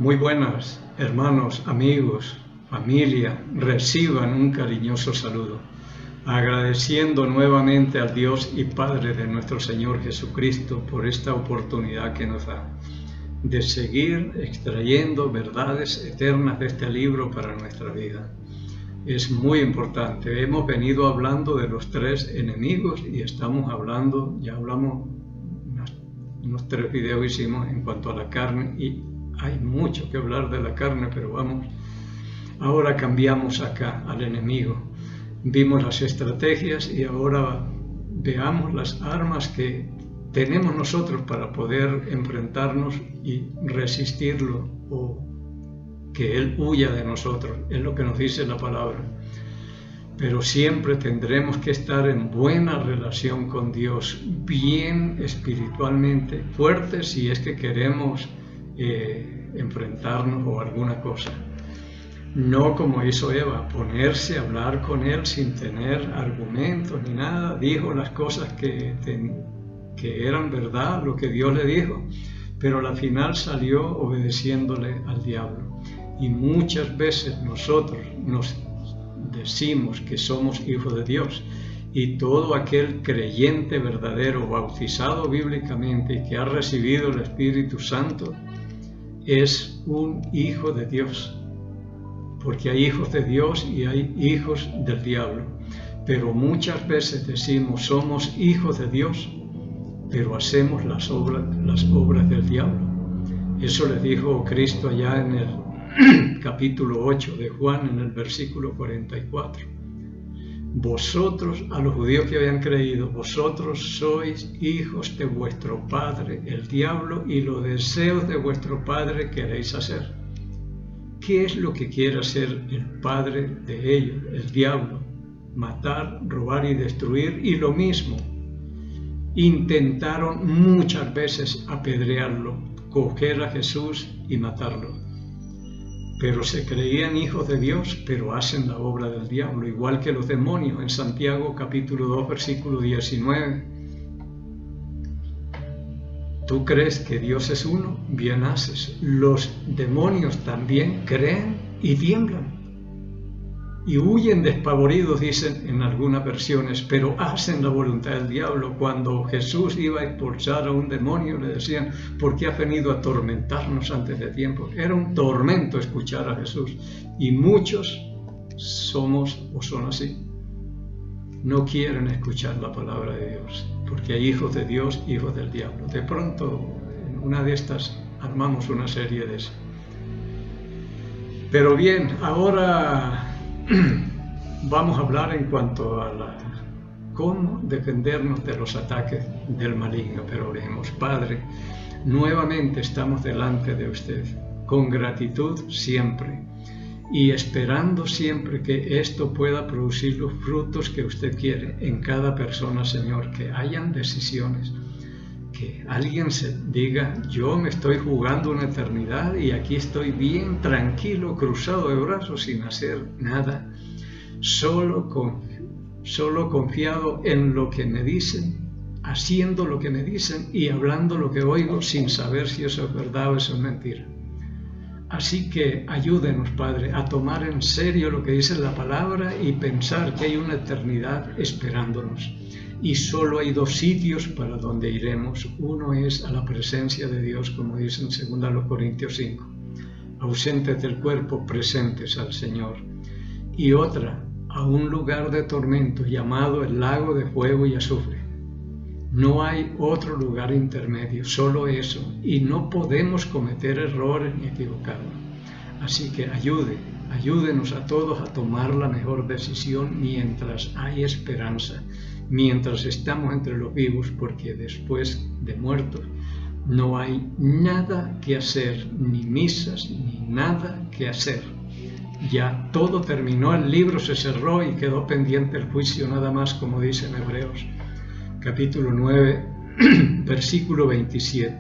Muy buenas, hermanos, amigos, familia, reciban un cariñoso saludo, agradeciendo nuevamente al Dios y Padre de nuestro Señor Jesucristo por esta oportunidad que nos da de seguir extrayendo verdades eternas de este libro para nuestra vida. Es muy importante. Hemos venido hablando de los tres enemigos y ya hablamos, unos 3 videos hicimos en cuanto a la carne y hay mucho que hablar de la carne, pero ahora cambiamos acá al enemigo. Vimos las estrategias y ahora veamos las armas que tenemos nosotros para poder enfrentarnos y resistirlo o que Él huya de nosotros. Es lo que nos dice la palabra. Pero siempre tendremos que estar en buena relación con Dios, bien espiritualmente fuertes si es que queremos enfrentarnos o alguna cosa. No como hizo Eva, ponerse a hablar con él sin tener argumentos ni nada. Dijo las cosas que eran verdad, lo que Dios le dijo, pero al final salió obedeciéndole al diablo. Y muchas veces nosotros nos decimos que somos hijos de Dios, y todo aquel creyente verdadero, bautizado bíblicamente y que ha recibido el Espíritu Santo, es un hijo de Dios, porque hay hijos de Dios y hay hijos del diablo. Pero muchas veces decimos somos hijos de Dios, pero hacemos las obras del diablo. Eso le dijo Cristo allá en el capítulo 8 de Juan, en el versículo 44. Vosotros, a los judíos que habían creído, vosotros sois hijos de vuestro padre, el diablo, y los deseos de vuestro padre queréis hacer. ¿Qué es lo que quiere hacer el padre de ellos, el diablo? Matar, robar y destruir. Y lo mismo, intentaron muchas veces apedrearlo, coger a Jesús y matarlo. Pero se creían hijos de Dios, pero hacen la obra del diablo, igual que los demonios. En Santiago capítulo 2, versículo 19. ¿Tú crees que Dios es uno? Bien haces. Los demonios también creen y tiemblan. Y huyen despavoridos, dicen en algunas versiones, pero hacen la voluntad del diablo. Cuando Jesús iba a expulsar a un demonio, le decían, ¿por qué has venido a atormentarnos antes de tiempo? Era un tormento escuchar a Jesús. Y muchos somos o son así. No quieren escuchar la palabra de Dios, porque hay hijos de Dios, hijos del diablo. De pronto, en una de estas, armamos una serie de eso. Pero bien, ahora vamos a hablar en cuanto a cómo defendernos de los ataques del maligno. Pero oremos. Padre, nuevamente estamos delante de usted, con gratitud siempre, y esperando siempre que esto pueda producir los frutos que usted quiere en cada persona, Señor, que hayan decisiones, que alguien se diga, yo me estoy jugando una eternidad y aquí estoy bien tranquilo, cruzado de brazos, sin hacer nada, solo confiado en lo que me dicen, haciendo lo que me dicen y hablando lo que oigo sin saber si eso es verdad o eso es mentira. Así que ayúdenos, Padre, a tomar en serio lo que dice la palabra y pensar que hay una eternidad esperándonos. Y solo hay 2 sitios para donde iremos. Uno es a la presencia de Dios, como dice en 2 Corintios 5. Ausentes del cuerpo, presentes al Señor. Y otra, a un lugar de tormento llamado el lago de fuego y azufre. No hay otro lugar intermedio, solo eso, y no podemos cometer errores ni equivocarnos. Así que ayúdenos a todos a tomar la mejor decisión mientras hay esperanza, mientras estamos entre los vivos, porque después de muertos no hay nada que hacer, ni misas, ni nada que hacer. Ya todo terminó, el libro se cerró y quedó pendiente el juicio nada más, como dice en Hebreos capítulo 9, versículo 27,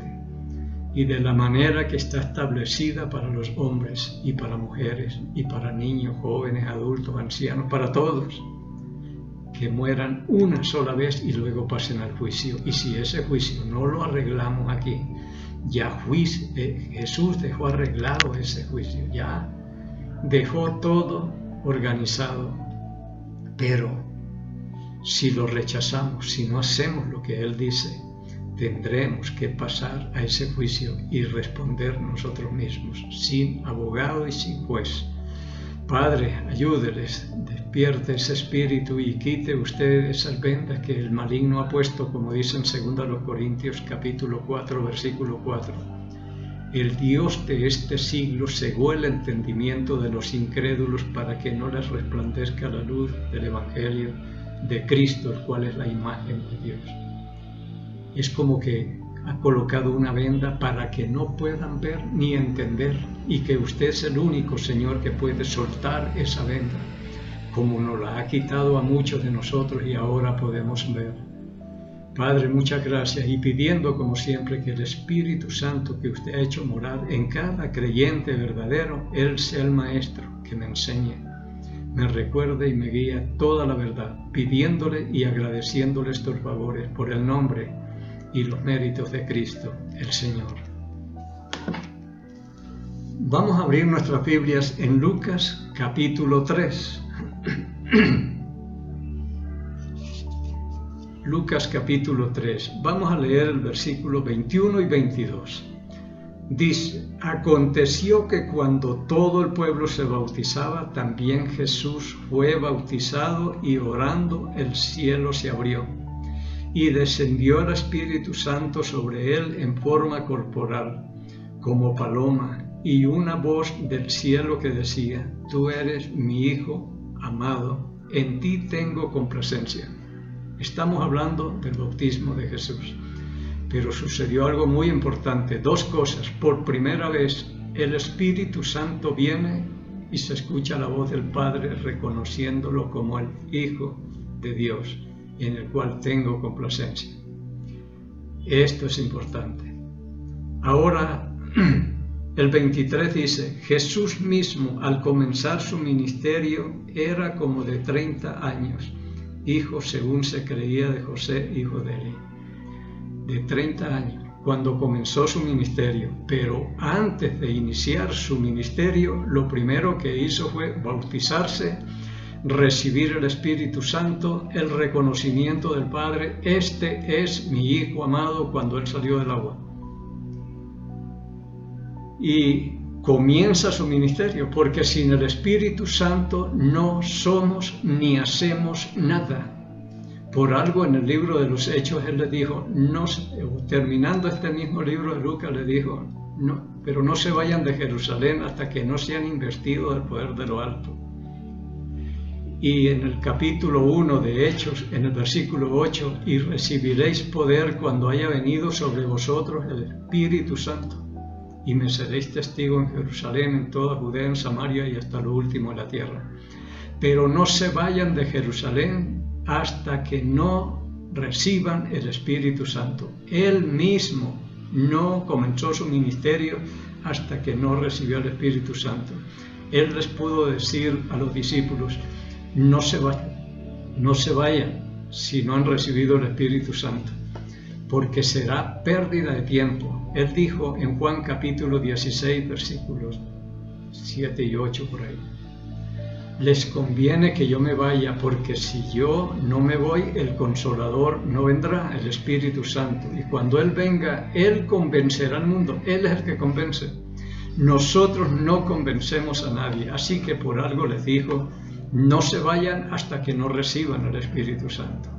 y de la manera que está establecida para los hombres y para mujeres y para niños, jóvenes, adultos, ancianos, para todos, que mueran una sola vez y luego pasen al juicio. Y si ese juicio no lo arreglamos aquí, Jesús dejó arreglado ese juicio, ya dejó todo organizado. Pero si lo rechazamos, si no hacemos lo que Él dice, tendremos que pasar a ese juicio y responder nosotros mismos, sin abogado y sin juez. Padre, ayúdeles, despierte ese espíritu y quite usted esas vendas que el maligno ha puesto, como dice en 2 Corintios capítulo 4, versículo 4. El Dios de este siglo cegó el entendimiento de los incrédulos para que no les resplandezca la luz del Evangelio de Cristo, el cual es la imagen de Dios. Es como que ha colocado una venda para que no puedan ver ni entender, y que usted es el único, Señor, que puede soltar esa venda, como nos la ha quitado a muchos de nosotros y ahora podemos ver. Padre, muchas gracias, y pidiendo como siempre que el Espíritu Santo que usted ha hecho morar en cada creyente verdadero, Él sea el Maestro que me enseñe, me recuerde y me guíe toda la verdad, pidiéndole y agradeciéndole estos favores por el nombre y los méritos de Cristo, el Señor. Vamos a abrir nuestras Biblias en Lucas capítulo 3. Lucas capítulo 3. Vamos a leer el versículo 21 y 22. Dice: aconteció que cuando todo el pueblo se bautizaba, también Jesús fue bautizado, y orando el cielo se abrió, y descendió el Espíritu Santo sobre él en forma corporal, como paloma, y una voz del cielo que decía: tú eres mi Hijo amado, en ti tengo complacencia. Estamos hablando del bautismo de Jesús. Pero sucedió algo muy importante, dos cosas. Por primera vez, el Espíritu Santo viene y se escucha la voz del Padre reconociéndolo como el Hijo de Dios, en el cual tengo complacencia. Esto es importante. Ahora, el 23 dice: Jesús mismo, al comenzar su ministerio, era como de 30 años, hijo según se creía de José, hijo de Eli. De 30 años, cuando comenzó su ministerio, pero antes de iniciar su ministerio, lo primero que hizo fue bautizarse, recibir el Espíritu Santo, el reconocimiento del Padre: este es mi Hijo amado, cuando Él salió del agua. Y comienza su ministerio, porque sin el Espíritu Santo no somos ni hacemos nada. Por algo en el libro de los Hechos Él le dijo, terminando este mismo libro de Lucas, le dijo: no, pero no se vayan de Jerusalén hasta que no sean investidos del poder de lo alto. Y en el capítulo 1 de Hechos, en el versículo 8, y recibiréis poder cuando haya venido sobre vosotros el Espíritu Santo, y me seréis testigo en Jerusalén, en toda Judea, en Samaria y hasta lo último de la tierra. Pero no se vayan de Jerusalén hasta que no reciban el Espíritu Santo. Él mismo no comenzó su ministerio hasta que no recibió el Espíritu Santo. Él les pudo decir a los discípulos: no se vayan si no han recibido el Espíritu Santo, porque será pérdida de tiempo. Él dijo en Juan capítulo 16, versículos 7 y 8 por ahí: les conviene que yo me vaya, porque si yo no me voy, el Consolador no vendrá, el Espíritu Santo. Y cuando Él venga, Él convencerá al mundo. Él es el que convence. Nosotros no convencemos a nadie. Así que por algo les dijo: no se vayan hasta que no reciban el Espíritu Santo.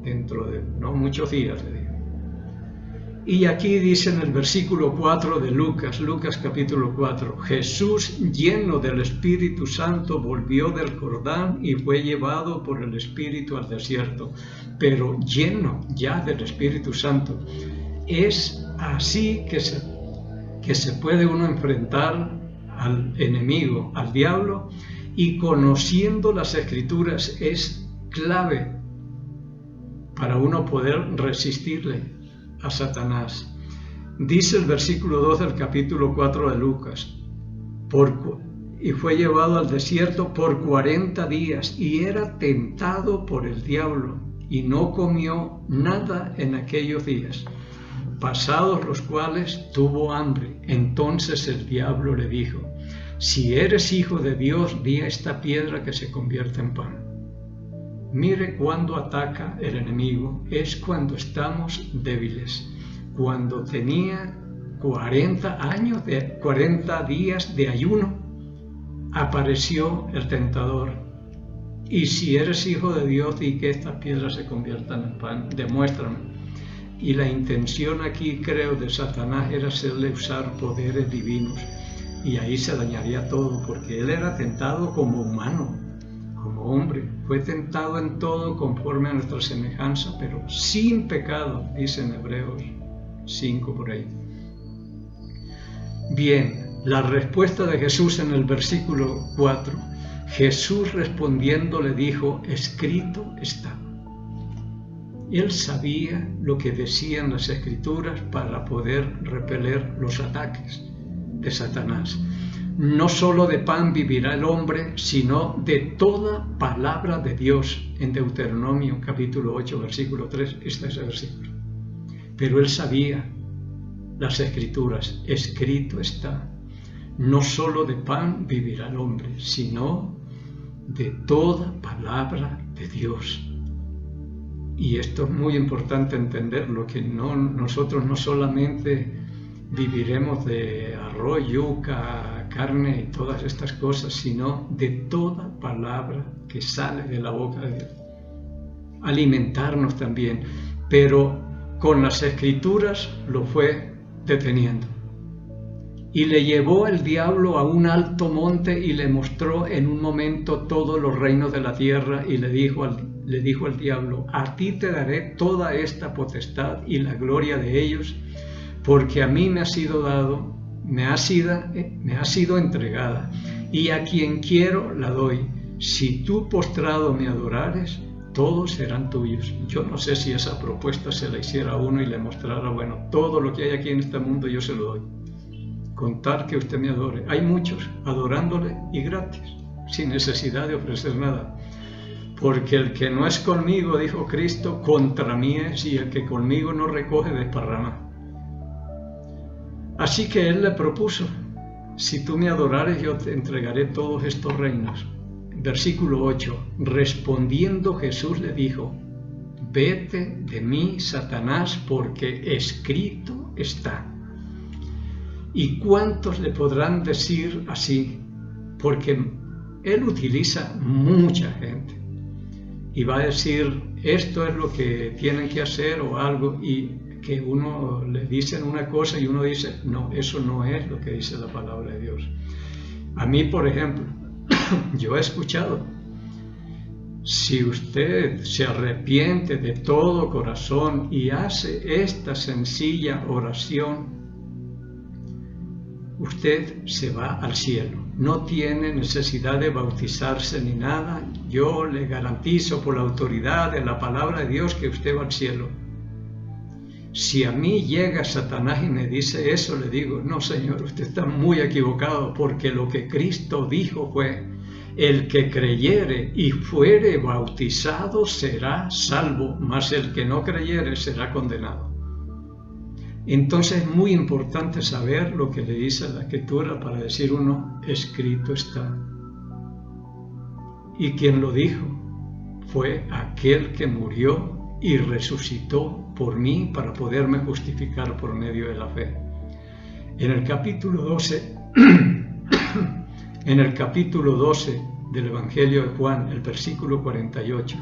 Dentro de no muchos días, le dijo. Y aquí dice en el versículo 4 de Lucas capítulo 4, Jesús, lleno del Espíritu Santo, volvió del Jordán y fue llevado por el Espíritu al desierto. Pero lleno ya del Espíritu Santo. Es así que se puede uno enfrentar al enemigo, al diablo, y conociendo las Escrituras es clave para uno poder resistirle a Satanás. Dice el versículo 2 del capítulo 4 de Lucas: y fue llevado al desierto por 40 días y era tentado por el diablo y no comió nada en aquellos días. pasados los cuales tuvo hambre. Entonces el diablo le dijo: si eres hijo de Dios, di a esta piedra que se convierta en pan. Mire cuando ataca el enemigo, es cuando estamos débiles. Cuando tenía 40 días de ayuno, apareció el tentador. Y si eres hijo de Dios, di que estas piedras se conviertan en pan, demuéstrame. Y la intención aquí, creo, de Satanás era hacerle usar poderes divinos. Y ahí se dañaría todo, porque él era tentado como humano, como hombre. Fue tentado en todo conforme a nuestra semejanza, pero sin pecado, dice en Hebreos 5 por ahí. Bien, la respuesta de Jesús en el versículo 4. Jesús respondiendo le dijo: escrito está. Él sabía lo que decían las Escrituras para poder repeler los ataques de Satanás. No solo de pan vivirá el hombre, sino de toda palabra de Dios. En Deuteronomio capítulo 8, versículo 3, está ese versículo. Pero él sabía las Escrituras, escrito está. No solo de pan vivirá el hombre, sino de toda palabra de Dios. Y esto es muy importante entenderlo, que nosotros no solamente viviremos de arroz, yuca, carne y todas estas cosas, sino de toda palabra que sale de la boca de Dios. Alimentarnos también, pero con las Escrituras lo fue deteniendo. Y le llevó el diablo a un alto monte y le mostró en un momento todos los reinos de la tierra y le dijo al diablo: a ti te daré toda esta potestad y la gloria de ellos, porque a mí me ha sido dado, me ha sido entregada, y a quien quiero la doy. Si tú postrado me adorares, todos serán tuyos. Yo no sé si esa propuesta se la hiciera a uno y le mostrara: bueno, todo lo que hay aquí en este mundo yo se lo doy, contar que usted me adore. Hay muchos adorándole y gratis, sin necesidad de ofrecer nada. Porque el que no es conmigo, dijo Cristo, contra mí es, y el que conmigo no recoge desparrama. Así que él le propuso: si tú me adorares, yo te entregaré todos estos reinos. Versículo 8. Respondiendo Jesús le dijo: vete de mí, Satanás, porque escrito está. ¿Y cuántos le podrán decir así? Porque él utiliza mucha gente y va a decir: esto es lo que tienen que hacer o algo, y que uno le dicen una cosa y uno dice: no, eso no es lo que dice la palabra de Dios. A mí, por ejemplo, yo he escuchado: si usted se arrepiente de todo corazón y hace esta sencilla oración, usted se va al cielo. No tiene necesidad de bautizarse ni nada. Yo le garantizo por la autoridad de la palabra de Dios que usted va al cielo. Si a mí llega Satanás y me dice eso, le digo: no, Señor, usted está muy equivocado, porque lo que Cristo dijo fue: el que creyere y fuere bautizado será salvo, mas el que no creyere será condenado. Entonces es muy importante saber lo que le dice la Escritura para decir uno: escrito está. Y quien lo dijo fue aquel que murió y resucitó por mí para poderme justificar por medio de la fe. En el capítulo 12, del Evangelio de Juan, el versículo 48,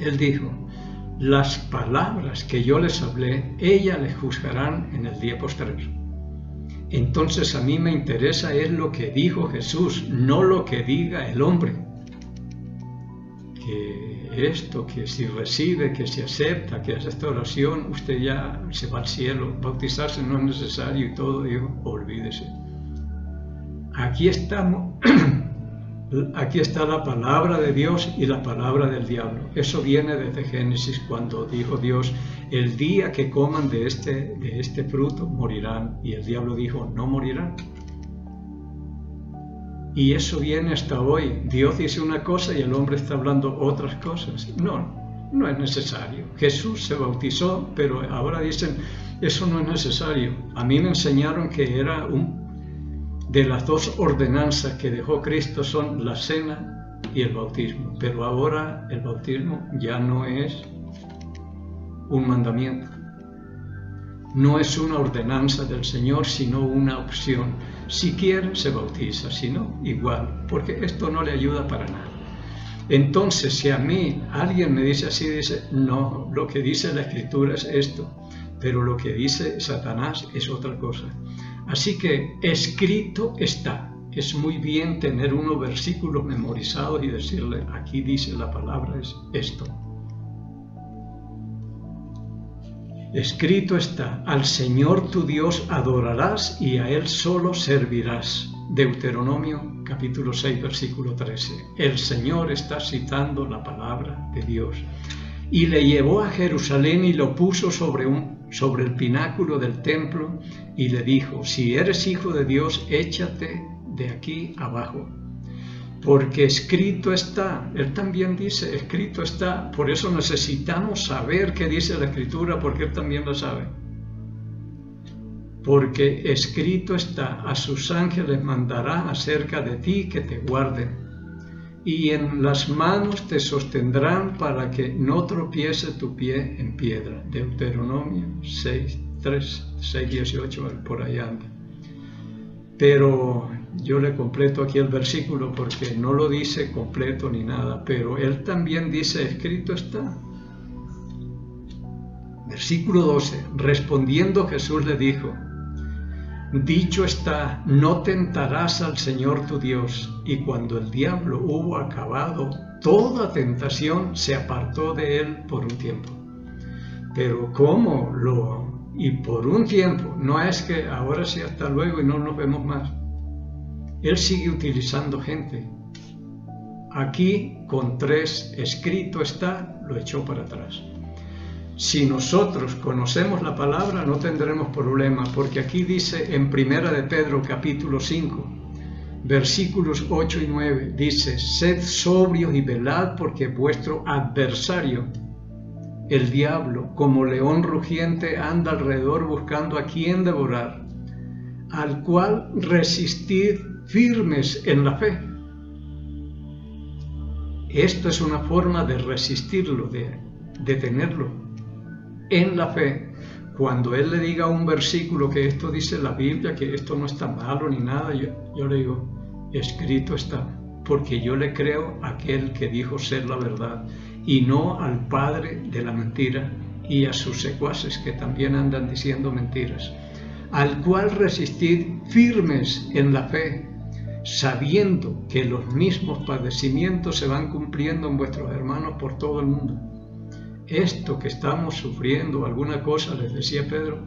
él dijo: las palabras que yo les hablé, ellas les juzgarán en el día postrero. Entonces a mí me interesa es lo que dijo Jesús, no lo que diga el hombre. Que esto, que si recibe, que si acepta, que hace esta oración, usted ya se va al cielo. Bautizarse no es necesario y todo, digo, olvídese. Aquí estamos. Aquí está la palabra de Dios y la palabra del diablo. Eso viene desde Génesis, cuando dijo Dios: el día que coman de este fruto morirán. Y el diablo dijo: no morirán. Y eso viene hasta hoy. Dios dice una cosa y el hombre está hablando otras cosas. No, no es necesario. Jesús se bautizó, pero ahora dicen, eso no es necesario. A mí me enseñaron que era de las dos ordenanzas que dejó Cristo son la cena y el bautismo, pero ahora el bautismo ya no es un mandamiento. No es una ordenanza del Señor, sino una opción. Si quiere, se bautiza, si no, igual, porque esto no le ayuda para nada. Entonces, si a mí alguien me dice así, dice, no, lo que dice la Escritura es esto, pero lo que dice Satanás es otra cosa. Así que escrito está. Es muy bien tener unos versículos memorizados y decirle, aquí dice la palabra es esto. Escrito está, al Señor tu Dios adorarás y a Él solo servirás. Deuteronomio capítulo 6, versículo 13. El Señor está citando la palabra de Dios. Y le llevó a Jerusalén y lo puso sobre el pináculo del templo y le dijo, si eres hijo de Dios, échate de aquí abajo. Porque escrito está, él también dice, escrito está, por eso necesitamos saber qué dice la Escritura, porque él también lo sabe. Porque escrito está, a sus ángeles mandará acerca de ti que te guarden, y en las manos te sostendrán para que no tropiece tu pie en piedra. Deuteronomio 6, 18, por ahí anda. Pero yo le completo aquí el versículo porque no lo dice completo ni nada, pero él también dice, escrito está. Versículo 12, respondiendo Jesús le dijo, dicho está, no tentarás al Señor tu Dios. Y cuando el diablo hubo acabado toda tentación, se apartó de él por un tiempo. Pero ¿cómo y por un tiempo? No es que ahora sí hasta luego y no nos vemos más. Él sigue utilizando gente. Aquí con 3, escrito está, lo echó para atrás. Si nosotros conocemos la palabra no tendremos problema, porque aquí dice en 1 de Pedro capítulo 5, versículos 8 y 9, dice, sed sobrios y velad porque vuestro adversario, el diablo, como león rugiente, anda alrededor buscando a quien devorar, al cual resistid firmes en la fe. Esto es una forma de resistirlo, de detenerlo en la fe. Cuando él le diga un versículo que esto dice la Biblia, que esto no está malo ni nada, yo le digo, escrito está, porque yo le creo a aquel que dijo ser la verdad y no al padre de la mentira y a sus secuaces que también andan diciendo mentiras, al cual resistid firmes en la fe, sabiendo que los mismos padecimientos se van cumpliendo en vuestros hermanos por todo el mundo. Esto que estamos sufriendo, alguna cosa, les decía Pedro,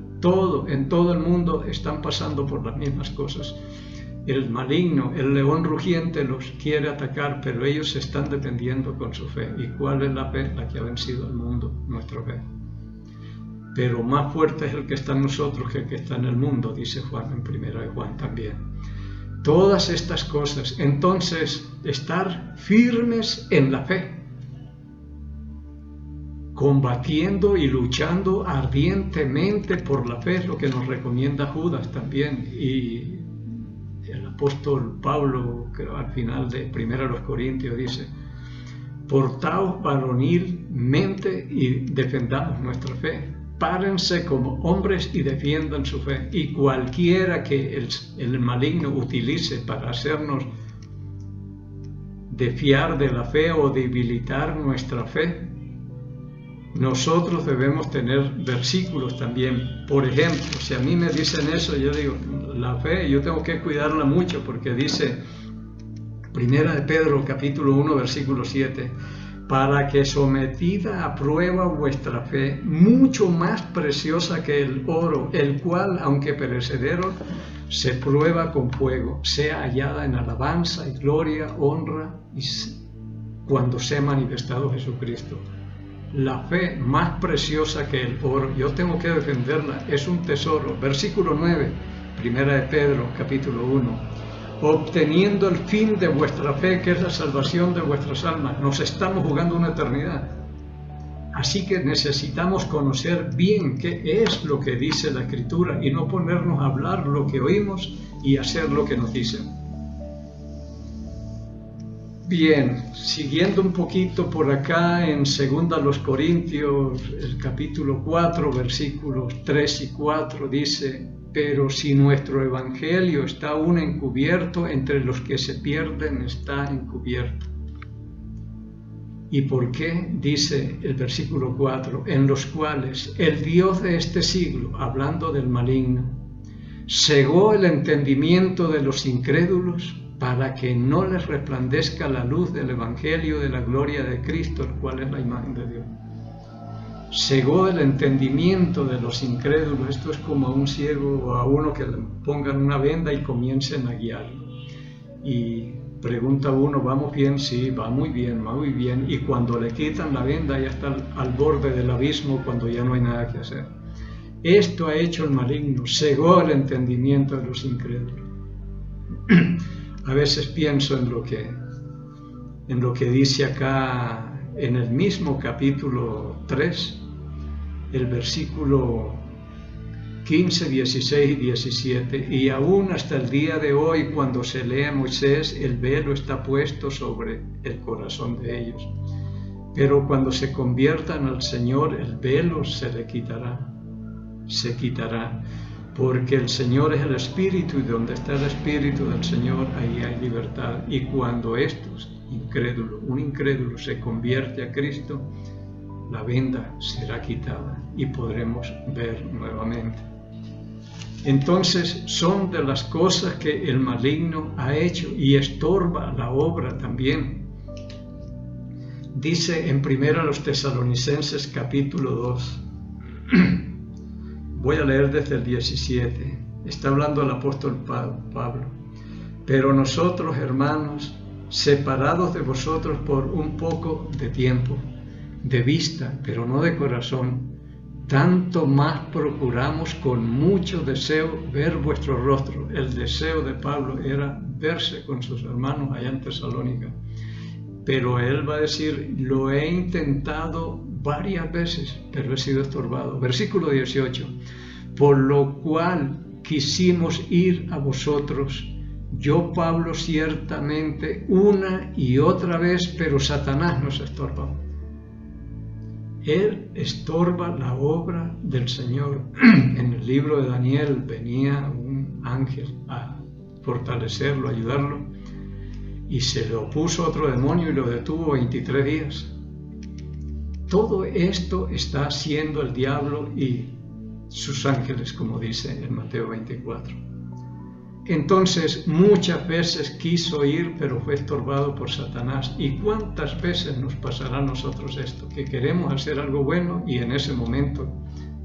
en todo el mundo están pasando por las mismas cosas. El maligno, el león rugiente los quiere atacar, pero ellos se están defendiendo con su fe. ¿Y cuál es la fe? La que ha vencido al mundo, nuestra fe. Pero más fuerte es el que está en nosotros que el que está en el mundo, dice Juan en 1 de Juan también. Todas estas cosas, entonces, estar firmes en la fe, combatiendo y luchando ardientemente por la fe, es lo que nos recomienda Judas también, y el apóstol Pablo, creo, al final de 1 Corintios dice, portaos varonilmente y defendamos nuestra fe. Párense como hombres y defiendan su fe. Y cualquiera que el maligno utilice para hacernos desfiar de la fe o debilitar nuestra fe, nosotros debemos tener versículos también. Por ejemplo, si a mí me dicen eso, yo digo, la fe, yo tengo que cuidarla mucho, porque dice 1 de Pedro capítulo 1 versículo 7, para que sometida a prueba vuestra fe, mucho más preciosa que el oro, el cual, aunque perecedero, se prueba con fuego, sea hallada en alabanza y gloria, honra, y cuando sea manifestado Jesucristo. La fe más preciosa que el oro, yo tengo que defenderla, es un tesoro. Versículo 9, 1 de Pedro, capítulo 1. Obteniendo el fin de vuestra fe, que es la salvación de vuestras almas. Nos estamos jugando una eternidad. Así que necesitamos conocer bien qué es lo que dice la Escritura y no ponernos a hablar lo que oímos y hacer lo que nos dicen. Bien, siguiendo un poquito por acá en 2 Corintios, el capítulo 4, versículos 3 y 4 dice: pero si nuestro evangelio está aún encubierto, entre los que se pierden está encubierto. ¿Y por qué? Dice el versículo 4, en los cuales el Dios de este siglo, hablando del maligno, cegó el entendimiento de los incrédulos para que no les resplandezca la luz del evangelio de la gloria de Cristo, el cual es la imagen de Dios. Cegó el entendimiento de los incrédulos. Esto es como a un ciego o a uno que le pongan una venda y comiencen a guiarlo. Y pregunta uno, ¿vamos bien? Sí, va muy bien, va muy bien. Y cuando le quitan la venda ya está al borde del abismo cuando ya no hay nada que hacer. Esto ha hecho el maligno, cegó el entendimiento de los incrédulos. A veces pienso en lo que dice acá en el mismo capítulo 3, el versículo 15, 16 y 17, y aún hasta el día de hoy, cuando se lee a Moisés, el velo está puesto sobre el corazón de ellos. Pero cuando se conviertan al Señor, el velo se quitará, porque el Señor es el Espíritu, y donde está el Espíritu del Señor, ahí hay libertad. Y cuando un incrédulo se convierte a Cristo, la venda será quitada y podremos ver nuevamente. Entonces son de las cosas que el maligno ha hecho y estorba la obra también. Dice en 1 Tesalonicenses capítulo 2, voy a leer desde el 17, está hablando el apóstol Pablo. Pero nosotros, hermanos, separados de vosotros por un poco de tiempo, de vista, pero no de corazón, tanto más procuramos con mucho deseo ver vuestro rostro. El deseo de Pablo era verse con sus hermanos allá en Tesalónica. Pero él va a decir, lo he intentado varias veces, pero he sido estorbado. Versículo 18, por lo cual quisimos ir a vosotros, yo Pablo ciertamente una y otra vez, pero Satanás nos estorba. Él estorba la obra del Señor. En el libro de Daniel venía un ángel a fortalecerlo, a ayudarlo, y se le opuso otro demonio y lo detuvo 23 días. Todo esto está haciendo el diablo y sus ángeles, como dice en Mateo 24. Entonces muchas veces quiso ir, pero fue estorbado por Satanás. ¿Y cuántas veces nos pasará a nosotros esto? Que queremos hacer algo bueno y en ese momento,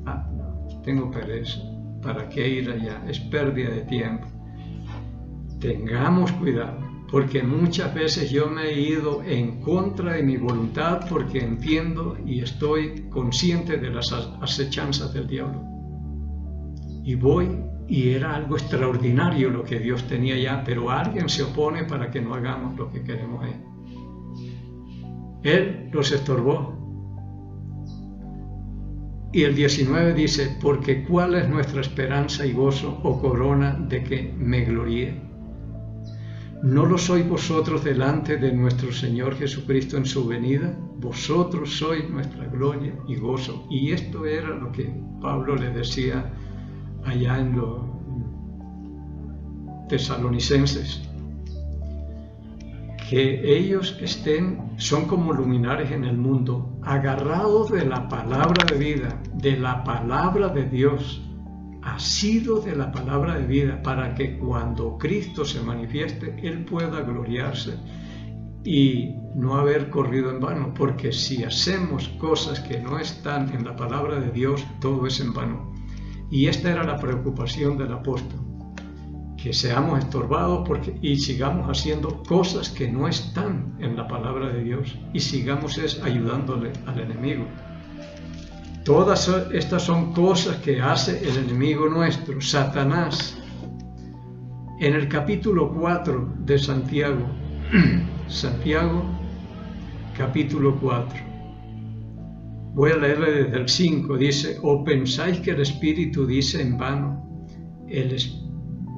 no, tengo pereza, ¿para qué ir allá? Es pérdida de tiempo. Tengamos cuidado, porque muchas veces yo me he ido en contra de mi voluntad porque entiendo y estoy consciente de las acechanzas del diablo. Y voy, y era algo extraordinario lo que Dios tenía ya, pero alguien se opone para que no hagamos lo que queremos Él. Él los estorbó. Y el 19 dice, porque ¿cuál es nuestra esperanza y gozo o corona de que me gloríe? ¿No lo sois vosotros delante de nuestro Señor Jesucristo en su venida? Vosotros sois nuestra gloria y gozo. Y esto era lo que Pablo le decía allá en los tesalonicenses, que ellos son como luminares en el mundo, agarrados de la palabra de vida, de la palabra de Dios, asido de la palabra de vida, para que cuando Cristo se manifieste, Él pueda gloriarse y no haber corrido en vano, porque si hacemos cosas que no están en la palabra de Dios, todo es en vano. Y esta era la preocupación del apóstol, que seamos estorbados y sigamos haciendo cosas que no están en la palabra de Dios y sigamos ayudándole al enemigo. Todas estas son cosas que hace el enemigo nuestro, Satanás. En el capítulo 4 de Santiago, capítulo 4, Voy a leerle desde el 5, dice, ¿o pensáis que el Espíritu dice en vano?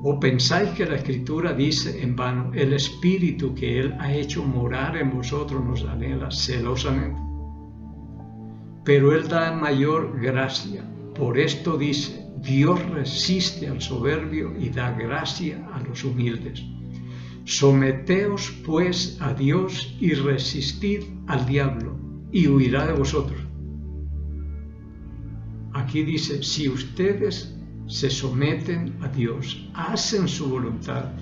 ¿O pensáis que la Escritura dice en vano? El Espíritu que Él ha hecho morar en vosotros nos anhela celosamente. Pero Él da mayor gracia. Por esto dice, Dios resiste al soberbio y da gracia a los humildes. Someteos pues a Dios y resistid al diablo, y huirá de vosotros. Aquí dice, si ustedes se someten a Dios, hacen su voluntad,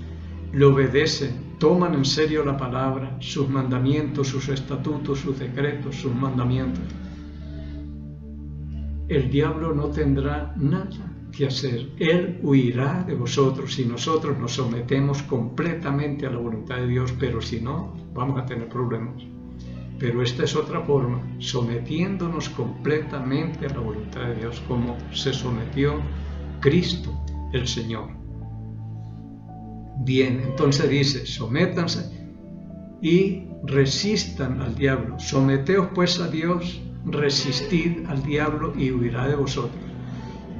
le obedecen, toman en serio la palabra, sus mandamientos, sus estatutos, sus decretos, sus mandamientos, el diablo no tendrá nada que hacer. Él huirá de vosotros si nosotros nos sometemos completamente a la voluntad de Dios, pero si no, vamos a tener problemas. Pero esta es otra forma, sometiéndonos completamente a la voluntad de Dios, como se sometió Cristo el Señor. Bien, entonces dice, sométanse y resistan al diablo. Someteos pues a Dios, resistid al diablo y huirá de vosotros.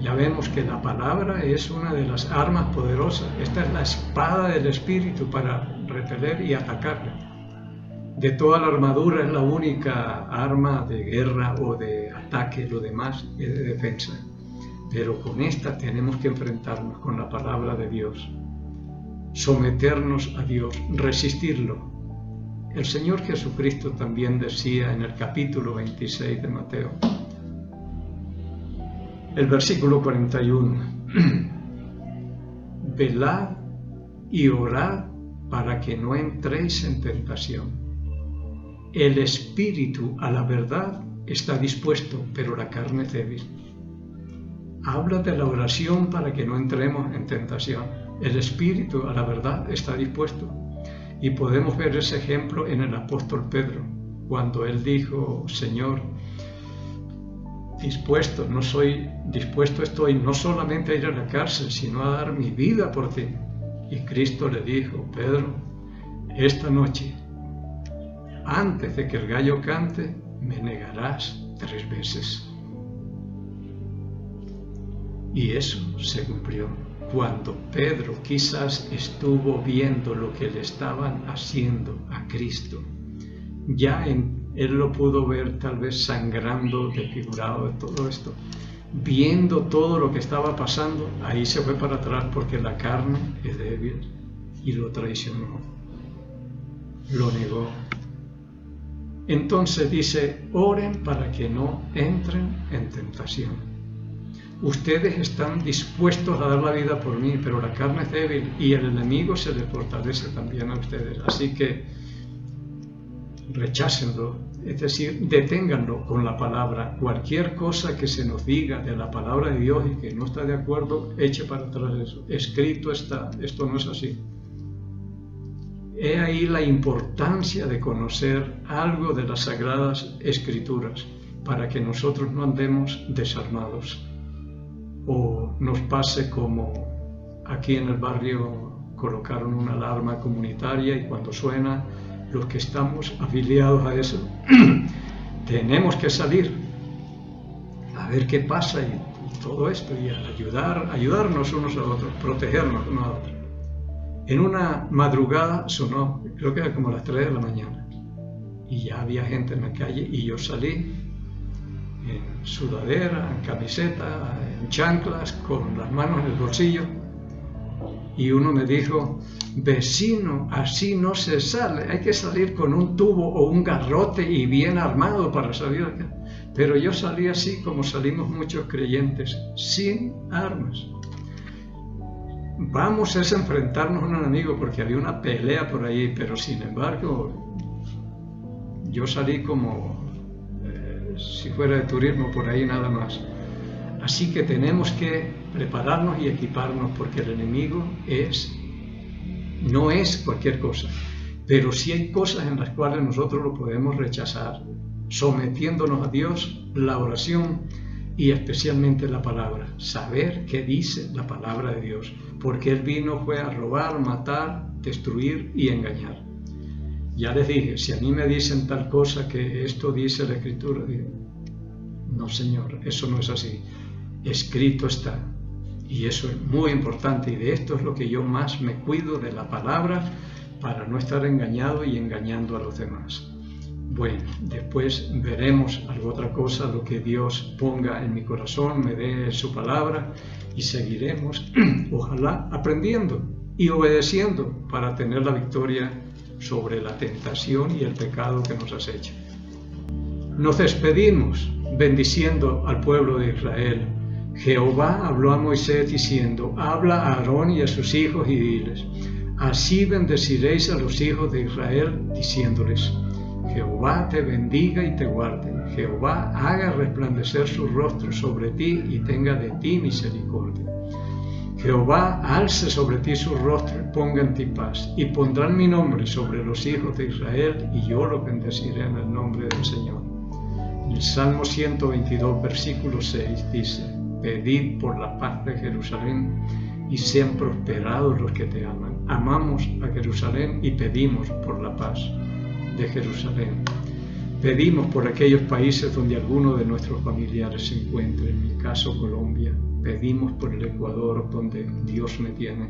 Ya vemos que la palabra es una de las armas poderosas. Esta es la espada del Espíritu para repeler y atacarle. De toda la armadura es la única arma de guerra o de ataque, lo demás es de defensa. Pero con esta tenemos que enfrentarnos con la palabra de Dios, someternos a Dios, resistirlo. El Señor Jesucristo también decía en el capítulo 26 de Mateo, el versículo 41, velad y orad para que no entréis en tentación. El espíritu a la verdad está dispuesto, pero la carne es débil. Habla de la oración para que no entremos en tentación. El espíritu a la verdad está dispuesto. Y podemos ver ese ejemplo en el apóstol Pedro, cuando él dijo, Señor, dispuesto estoy no solamente a ir a la cárcel, sino a dar mi vida por ti. Y Cristo le dijo, Pedro, esta noche, antes de que el gallo cante, me negarás 3 veces. Y eso se cumplió. Cuando Pedro quizás estuvo viendo lo que le estaban haciendo a Cristo, ya él lo pudo ver tal vez sangrando, desfigurado de todo esto, viendo todo lo que estaba pasando, ahí se fue para atrás porque la carne es débil y lo traicionó, lo negó. Entonces dice, oren para que no entren en tentación. Ustedes están dispuestos a dar la vida por mí, pero la carne es débil y el enemigo se le fortalece también a ustedes. Así que rechácenlo, es decir, deténganlo con la palabra. Cualquier cosa que se nos diga de la palabra de Dios y que no está de acuerdo, eche para atrás eso. Escrito está, esto no es así. He ahí la importancia de conocer algo de las Sagradas Escrituras para que nosotros no andemos desarmados o nos pase como aquí en el barrio colocaron una alarma comunitaria y cuando suena, los que estamos afiliados a eso, tenemos que salir a ver qué pasa y todo esto y ayudarnos unos a otros, protegernos unos a otros. En una madrugada sonó, creo que era como a las 3 de la mañana, y ya había gente en la calle y yo salí en sudadera, en camiseta, en chanclas, con las manos en el bolsillo, y uno me dijo, vecino, así no se sale, hay que salir con un tubo o un garrote y bien armado para salir acá. Pero yo salí así como salimos muchos creyentes, sin armas. Vamos a enfrentarnos a un enemigo porque había una pelea por ahí, pero sin embargo yo salí como si fuera de turismo por ahí nada más. Así que tenemos que prepararnos y equiparnos porque el enemigo no es cualquier cosa, pero sí hay cosas en las cuales nosotros lo podemos rechazar, sometiéndonos a Dios, la oración y especialmente la palabra, saber qué dice la palabra de Dios, porque Él fue a robar, matar, destruir y engañar. Ya les dije, si a mí me dicen tal cosa que esto dice la Escritura, digo, No, Señor, eso no es así. Escrito está. Y eso es muy importante, y de esto es lo que yo más me cuido, de la palabra, para no estar engañado y engañando a los demás. Bueno, después veremos alguna otra cosa, lo que Dios ponga en mi corazón, me dé su palabra, y seguiremos, ojalá, aprendiendo y obedeciendo para tener la victoria sobre la tentación y el pecado que nos acecha. Nos despedimos bendiciendo al pueblo de Israel. Jehová habló a Moisés diciendo: habla a Aarón y a sus hijos y diles: así bendeciréis a los hijos de Israel, diciéndoles: Jehová te bendiga y te guarde. Jehová haga resplandecer su rostro sobre ti y tenga de ti misericordia. Jehová alce sobre ti su rostro y ponga en ti paz. Y pondrán mi nombre sobre los hijos de Israel, y yo los bendeciré en el nombre del Señor. En el Salmo 122, versículo 6 dice: pedid por la paz de Jerusalén, y sean prosperados los que te aman. Amamos a Jerusalén y pedimos por la paz de Jerusalén. Pedimos por aquellos países donde alguno de nuestros familiares se encuentre, en mi caso Colombia. Pedimos por el Ecuador, donde Dios me tiene,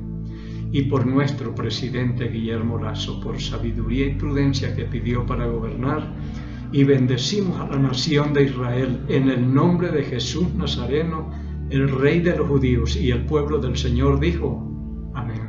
y por nuestro presidente Guillermo Lasso, por sabiduría y prudencia que pidió para gobernar, y bendecimos a la nación de Israel en el nombre de Jesús Nazareno, el Rey de los judíos, y el pueblo del Señor dijo: amén.